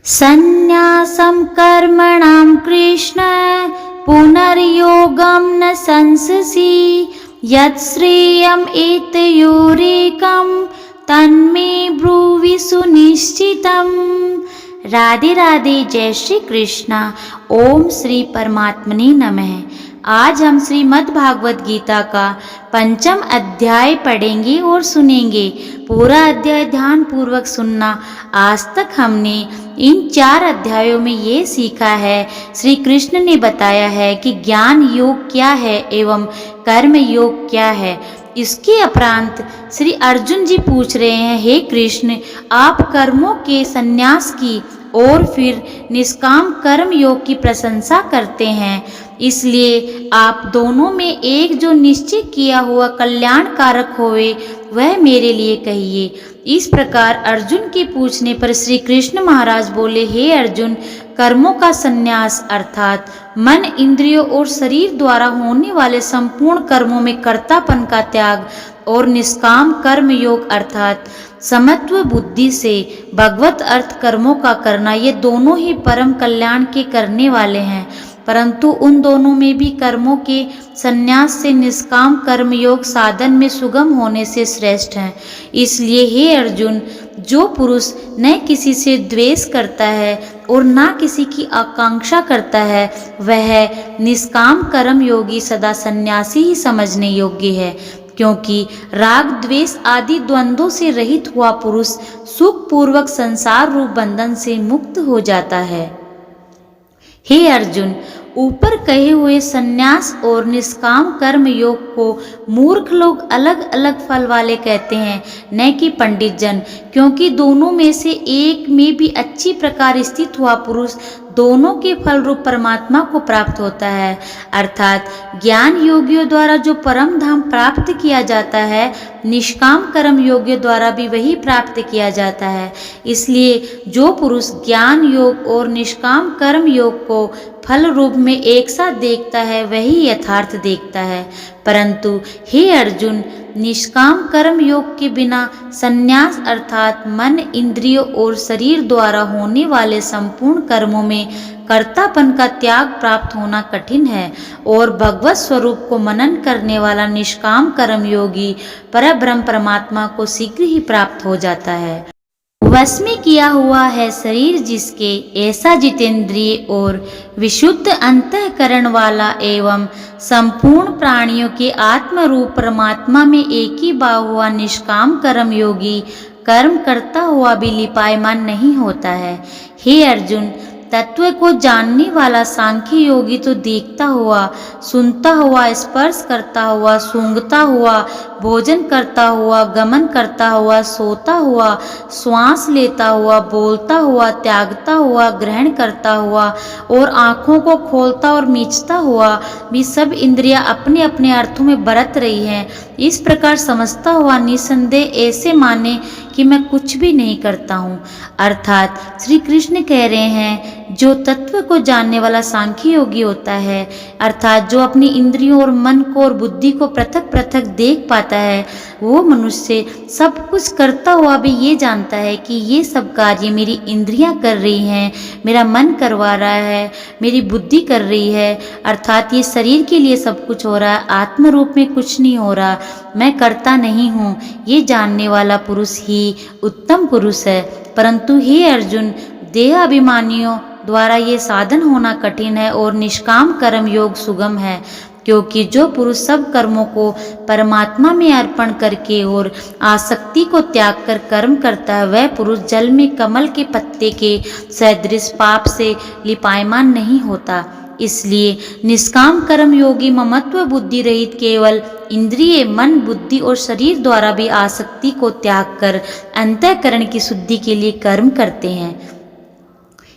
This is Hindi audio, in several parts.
सन्न्यासं कर्मणां कृष्ण पुनर्योगं न संससि यत् श्रेयम् एतयोरेकं तन्मे ब्रूहि सुनिश्चितम्। राधे राधे। जय श्री कृष्णा। ओम श्री परमात्मने नमः। आज हम श्रीमद् भागवत गीता का 5वां अध्याय पढ़ेंगे और सुनेंगे। पूरा अध्याय ध्यान पूर्वक सुनना। आज तक हमने इन 4 अध्यायों में ये सीखा है, श्री कृष्ण ने बताया है कि ज्ञान योग क्या है एवं कर्म योग क्या है। इसके उपरांत श्री अर्जुन जी पूछ रहे हैं, हे कृष्ण, आप कर्मों के संन्यास की और फिर निष्काम कर्म योग की प्रशंसा करते हैं, इसलिए आप दोनों में एक जो निश्चय किया हुआ कल्याणकारक होवे वह मेरे लिए कहिए। इस प्रकार अर्जुन के पूछने पर श्री कृष्ण महाराज बोले, हे अर्जुन, कर्मों का संन्यास अर्थात मन, इंद्रियों और शरीर द्वारा होने वाले संपूर्ण कर्मों में कर्तापन का त्याग और निष्काम कर्म योग अर्थात समत्व बुद्धि से भगवत अर्थ कर्मों का करना, ये दोनों ही परम कल्याण के करने वाले हैं। परंतु उन दोनों में भी कर्मों के संन्यास से निष्काम कर्म योग साधन में सुगम होने से श्रेष्ठ हैं। इसलिए हे अर्जुन, जो पुरुष न किसी से द्वेष करता है और न किसी की आकांक्षा करता है, वह निष्काम कर्म योगी सदा सन्यासी ही समझने योग्य है, क्योंकि राग द्वेष आदि द्वंद्वों से रहित हुआ पुरुष सुख पूर्वक संसार रूप बंधन से मुक्त हो जाता है। हे अर्जुन, ऊपर कहे हुए संन्यास और निष्काम कर्म योग को मूर्ख लोग अलग अलग फल वाले कहते हैं, न कि पंडित जन, क्योंकि दोनों में से एक में भी अच्छी प्रकार स्थित हुआ पुरुष दोनों के फल रूप परमात्मा को प्राप्त होता है। अर्थात ज्ञान योगियों द्वारा जो परम धाम प्राप्त किया जाता है, निष्काम कर्म योगियों द्वारा भी वही प्राप्त किया जाता है। इसलिए जो पुरुष ज्ञान योग और निष्काम कर्म योग को फल रूप में एक साथ देखता है, वही यथार्थ देखता है। परंतु हे अर्जुन, निष्काम कर्म योग के बिना संन्यास अर्थात मन, इंद्रियों और शरीर द्वारा होने वाले संपूर्ण कर्मों में कर्तापन का त्याग प्राप्त होना कठिन है, और भगवत स्वरूप को मनन करने वाला निष्काम कर्म योगी परब्रह्म परमात्मा को शीघ्र ही प्राप्त हो जाता है। वश में किया हुआ है शरीर जिसके, ऐसा जितेंद्रिय और विशुद्ध अंतःकरण वाला एवं संपूर्ण प्राणियों के आत्म रूप परमात्मा में एक ही भाव हुआ निष्काम कर्म योगी कर्म करता हुआ भी लिपायमान नहीं होता है। हे अर्जुन, तत्व को जानने वाला सांख्य योगी तो देखता हुआ, सुनता हुआ, स्पर्श करता हुआ, सूंघता हुआ, भोजन करता हुआ, गमन करता हुआ, सोता हुआ, श्वास लेता हुआ, बोलता हुआ, त्यागता हुआ, ग्रहण करता हुआ और आँखों को खोलता और मीचता हुआ भी सब इंद्रियां अपने अपने अर्थों में बरत रही हैं, इस प्रकार समझता हुआ निसंदेह ऐसे माने कि मैं कुछ भी नहीं करता हूँ। अर्थात श्री कृष्ण कह रहे हैं, जो तत्व को जानने वाला सांख्य योगी होता है, अर्थात जो अपनी इंद्रियों और मन को और बुद्धि को पृथक पृथक देख पाता है, वो मनुष्य सब कुछ करता हुआ भी ये जानता है कि ये सब कार्य मेरी इंद्रियां कर रही हैं, मेरा मन करवा रहा है, मेरी बुद्धि कर रही है, अर्थात ये शरीर के लिए सब कुछ हो रहा है, आत्म रूप में कुछ नहीं हो रहा, मैं करता नहीं हूँ। ये जानने वाला पुरुष ही उत्तम पुरुष है। परंतु हे अर्जुन, देह अभिमानियों द्वारा ये साधन होना कठिन है और निष्काम कर्म योग सुगम है, क्योंकि जो पुरुष सब कर्मों को परमात्मा में अर्पण करके और आसक्ति को त्याग कर कर्म करता है, वह पुरुष जल में कमल के पत्ते के सदृश पाप से लिपायमान नहीं होता। इसलिए निष्काम कर्म योगी ममत्व बुद्धि रहित केवल इंद्रिय, मन, बुद्धि और शरीर द्वारा भी आसक्ति को त्याग कर अंतःकरण की शुद्धि के लिए कर्म करते हैं।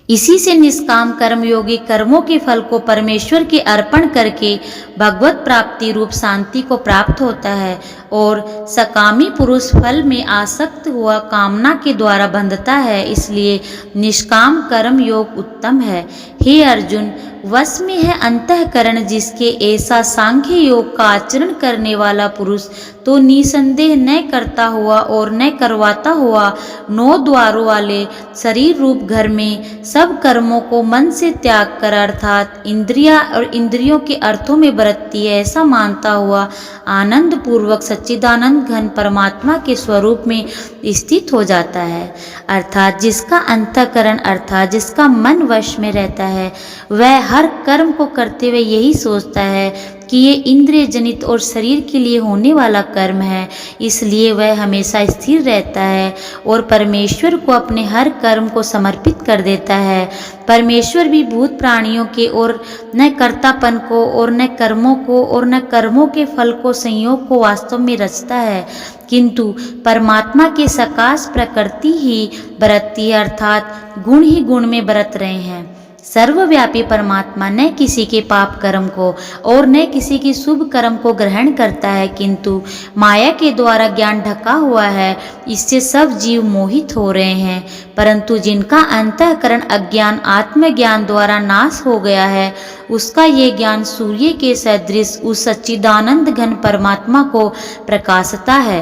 इसी से निष्काम कर्म योगी कर्मों के फल को परमेश्वर के अर्पण करके भगवत प्राप्ति रूप शांति को प्राप्त होता है, और सकामी पुरुष फल में आसक्त हुआ कामना के द्वारा बंधता है। इसलिए निष्काम कर्म योग उत्तम है। हे अर्जुन, वश में है अंतःकरण जिसके, ऐसा सांख्य योग का आचरण करने वाला पुरुष तो निसंदेह न करता हुआ और न करवाता हुआ 9 द्वारों वाले शरीर रूप घर में सब कर्मों को मन से त्याग कर अर्थात इंद्रिया और इंद्रियों के अर्थों में बरतती है, ऐसा मानता हुआ आनंद पूर्वक सच्चिदानंद घन परमात्मा के स्वरूप में स्थित हो जाता है। अर्थात जिसका अंतःकरण अर्थात जिसका मन वश में रहता है वह हर कर्म को करते हुए यही सोचता है कि ये इंद्रिय जनित और शरीर के लिए होने वाला कर्म है, इसलिए वह हमेशा स्थिर रहता है और परमेश्वर को अपने हर कर्म को समर्पित कर देता है। परमेश्वर भी भूत प्राणियों के और न कर्तापन को और न कर्मों को और न कर्मों के फल को संयोग को वास्तव में रचता है, किंतु परमात्मा के सकाश प्रकृति ही बरतती है, अर्थात गुण ही गुण में बरत रहे हैं। सर्वव्यापी परमात्मा न किसी के पाप कर्म को और न किसी की शुभ कर्म को ग्रहण करता है, किंतु माया के द्वारा ज्ञान ढका हुआ है, इससे सब जीव मोहित हो रहे हैं। परंतु जिनका अंतःकरण अज्ञान आत्मज्ञान द्वारा नाश हो गया है, उसका ये ज्ञान सूर्य के सदृश उस सच्चिदानंद घन परमात्मा को प्रकाशता है,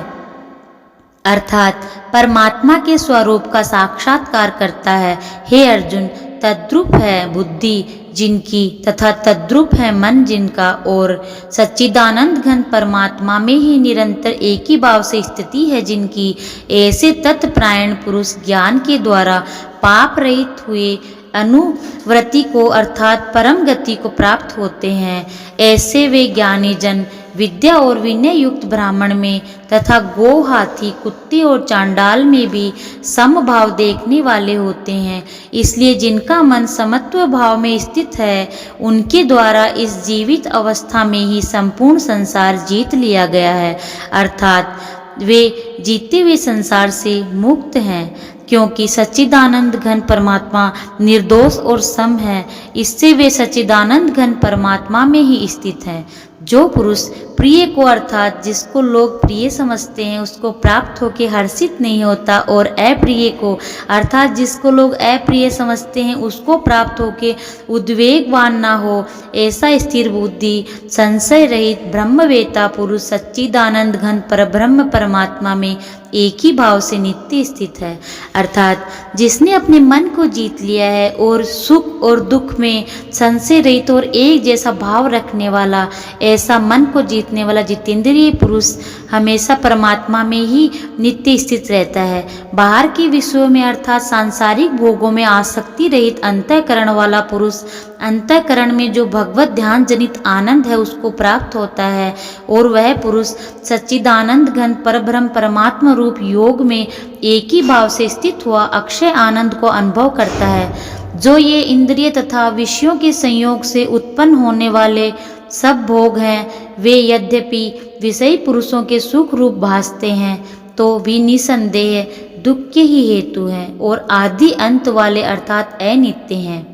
अर्थात परमात्मा के स्वरूप का साक्षात्कार करता है। हे अर्जुन, तद्रूप है बुद्धि जिनकी तथा तद्रूप है मन जिनका और सच्चिदानंद घन परमात्मा में ही निरंतर एक ही भाव से स्थिति है जिनकी, ऐसे तत्परायण पुरुष ज्ञान के द्वारा पाप रहित हुए अनुवृत्ति को अर्थात परम गति को प्राप्त होते हैं। ऐसे वे ज्ञानी जन विद्या और विनय युक्त ब्राह्मण में तथा गो हाथी कुत्ते और चांडाल में भी समभाव देखने वाले होते हैं। इसलिए जिनका मन समत्व भाव में स्थित है उनके द्वारा इस जीवित अवस्था में ही संपूर्ण संसार जीत लिया गया है, अर्थात वे जीते हुए संसार से मुक्त हैं, क्योंकि सच्चिदानंद घन परमात्मा निर्दोष और सम है, इससे वे सच्चिदानंद घन परमात्मा में ही स्थित हैं। जो पुरुष प्रिय को अर्थात जिसको लोग प्रिय समझते हैं उसको प्राप्त होकर हर्षित नहीं होता और अप्रिय को अर्थात जिसको लोग अप्रिय समझते हैं उसको प्राप्त होकर उद्वेगवान ना हो, ऐसा स्थिर बुद्धि संशय रहित ब्रह्मवेता पुरुष सच्चिदानंद घन परब्रह्म परमात्मा में एक ही भाव से नित्य स्थित है। अर्थात जिसने अपने मन को जीत लिया है और सुख और दुख में संशय रहित और एक जैसा भाव रखने वाला, ऐसा मन को जीतने वाला जितेंद्रिय पुरुष हमेशा परमात्मा में ही नित्य स्थित रहता है। बाहर के विषयों में अर्थात सांसारिक भोगों में आसक्ति रहित अंतःकरण वाला पुरुष अंतःकरण में जो भगवत ध्यान जनित आनंद है उसको प्राप्त होता है और वह पुरुष सच्चिदानंद घन परब्रह्म परमात्मा रूप योग में एक ही भाव से स्थित हुआ अक्षय आनंद को अनुभव करता है। जो ये इंद्रिय तथा विषयों के संयोग से उत्पन्न होने वाले सब भोग हैं, वे यद्यपि विषयी पुरुषों के सुख रूप भासते हैं तो भी निसंदेह दुख के ही हेतु हैं और आदि अंत वाले अर्थात अनित्य हैं।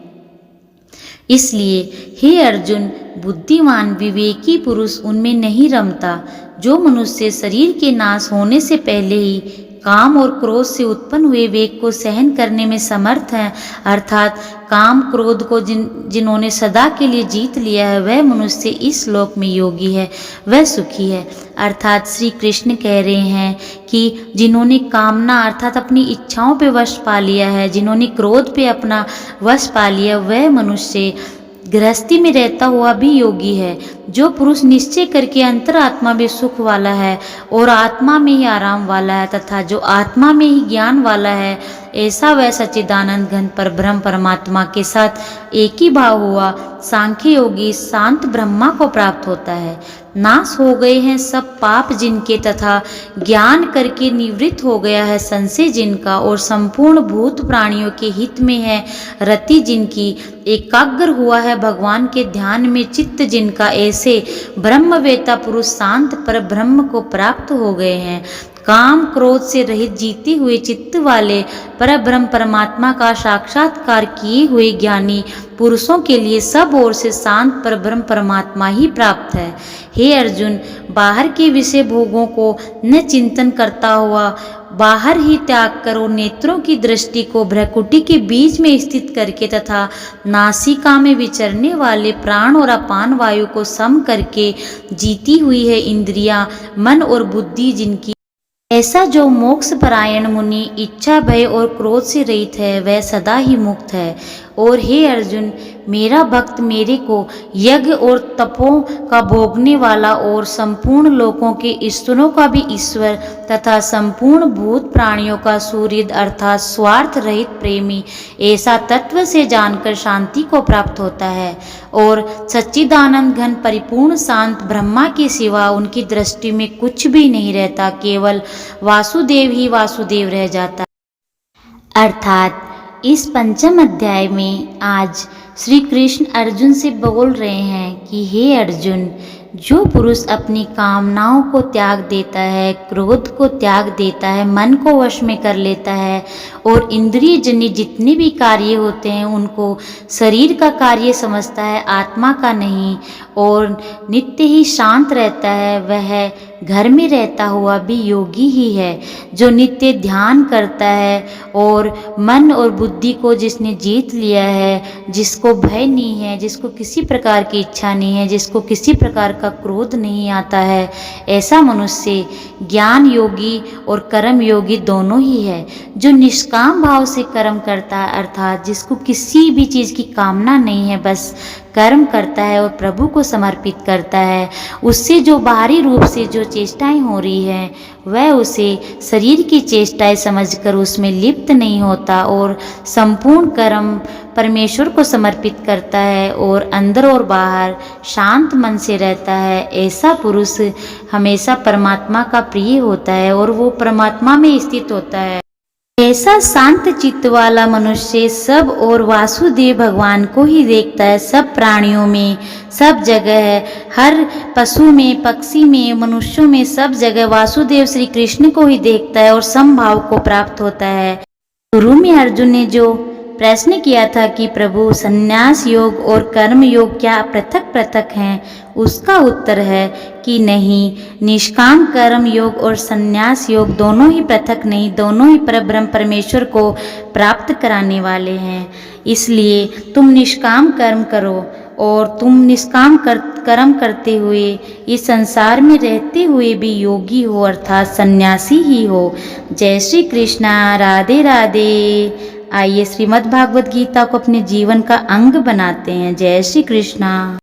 इसलिए हे अर्जुन, बुद्धिमान विवेकी पुरुष उनमें नहीं रमता। जो मनुष्य शरीर के नाश होने से पहले ही काम और क्रोध से उत्पन्न हुए वेग को सहन करने में समर्थ हैं, अर्थात काम क्रोध को जिन्होंने सदा के लिए जीत लिया है, वह मनुष्य इस लोक में योगी है, वह सुखी है। अर्थात श्री कृष्ण कह रहे हैं कि जिन्होंने कामना अर्थात अपनी इच्छाओं पे वश पा लिया है, जिन्होंने क्रोध पे अपना वश पा लिया, वह मनुष्य गृहस्थी में रहता हुआ भी योगी है। जो पुरुष निश्चय करके अंतरात्मा में सुख वाला है और आत्मा में ही आराम वाला है तथा जो आत्मा में ही ज्ञान वाला है, ऐसा वह सच्चिदानंद घन पर ब्रह्म परमात्मा के साथ एक ही भाव हुआ सांख्य योगी शांत ब्रह्मा को प्राप्त होता है। नाश हो गए हैं सब पाप जिनके तथा ज्ञान करके निवृत्त हो गया है संशय जिनका और संपूर्ण भूत प्राणियों के हित में है रति जिनकी, एकाग्र हुआ है भगवान के ध्यान में चित्त जिनका, ऐसे ब्रह्मवेता पुरुष शांत पर ब्रह्म को प्राप्त हो गए हैं। काम क्रोध से रहित जीते हुए चित्त वाले परब्रह्म परमात्मा का साक्षात्कार किए हुए ज्ञानी पुरुषों के लिए सब ओर से शांत परब्रह्म परमात्मा ही प्राप्त है। हे अर्जुन, बाहर के विषय भोगों को न चिंतन करता हुआ बाहर ही त्याग करो, नेत्रों की दृष्टि को भ्रकुटी के बीच में स्थित करके तथा नासिका में विचरने वाले प्राण और अपान वायु को सम करके जीती हुई है इंद्रियां, मन और बुद्धि जिनकी। ऐसा जो मोक्ष परायण मुनि इच्छा, भय और क्रोध से रहित है वह सदा ही मुक्त है। और हे अर्जुन, मेरा भक्त मेरे को यज्ञ और तपों का भोगने वाला और संपूर्ण लोकों के ईश्वरों का भी ईश्वर तथा संपूर्ण भूत प्राणियों का सूर्य अर्थात स्वार्थ रहित प्रेमी ऐसा तत्व से जानकर शांति को प्राप्त होता है। और सच्चिदानंद घन परिपूर्ण शांत ब्रह्मा के सिवा उनकी दृष्टि में कुछ भी नहीं रहता, केवल वासुदेव ही वासुदेव रह जाता। अर्थात इस पंचम अध्याय में आज श्री कृष्ण अर्जुन से बोल रहे हैं कि हे अर्जुन, जो पुरुष अपनी कामनाओं को त्याग देता है, क्रोध को त्याग देता है, मन को वश में कर लेता है और इंद्रिय जनित जितने भी कार्य होते हैं उनको शरीर का कार्य समझता है, आत्मा का नहीं, और नित्य ही शांत रहता है, वह घर में रहता हुआ भी योगी ही है। जो नित्य ध्यान करता है और मन और बुद्धि को जिसने जीत लिया है, जिसको भय नहीं है, जिसको किसी प्रकार की इच्छा नहीं है, जिसको किसी प्रकार का क्रोध नहीं आता है, ऐसा मनुष्य ज्ञान योगी और कर्म योगी दोनों ही है। जो निष्काम भाव से कर्म करता है अर्थात जिसको किसी भी चीज़ की कामना नहीं है, बस कर्म करता है और प्रभु को समर्पित करता है, उससे जो बाहरी रूप से जो चेष्टाएं हो रही हैं वह उसे शरीर की चेष्टाएं समझकर उसमें लिप्त नहीं होता और संपूर्ण कर्म परमेश्वर को समर्पित करता है और अंदर और बाहर शांत मन से रहता है, ऐसा पुरुष हमेशा परमात्मा का प्रिय होता है और वो परमात्मा में स्थित होता है। ऐसा शांत चित्त वाला मनुष्य सब और वासुदेव भगवान को ही देखता है, सब प्राणियों में, सब जगह है, हर पशु में, पक्षी में, मनुष्यों में, सब जगह वासुदेव श्री कृष्ण को ही देखता है और समभाव को प्राप्त होता है। शुरू में अर्जुन ने जो प्रश्न किया था कि प्रभु संन्यास योग और कर्म योग क्या पृथक पृथक हैं, उसका उत्तर है कि नहीं, निष्काम कर्म योग और संन्यास योग दोनों ही पृथक नहीं, दोनों ही परब्रह्म परमेश्वर को प्राप्त कराने वाले हैं। इसलिए तुम निष्काम कर्म करो और तुम निष्काम कर्म करते हुए इस संसार में रहते हुए भी योगी हो अर्थात सन्यासी ही हो। जय श्री कृष्णा, राधे राधे। आइए श्रीमद् भागवत गीता को अपने जीवन का अंग बनाते हैं। जय श्री कृष्णा।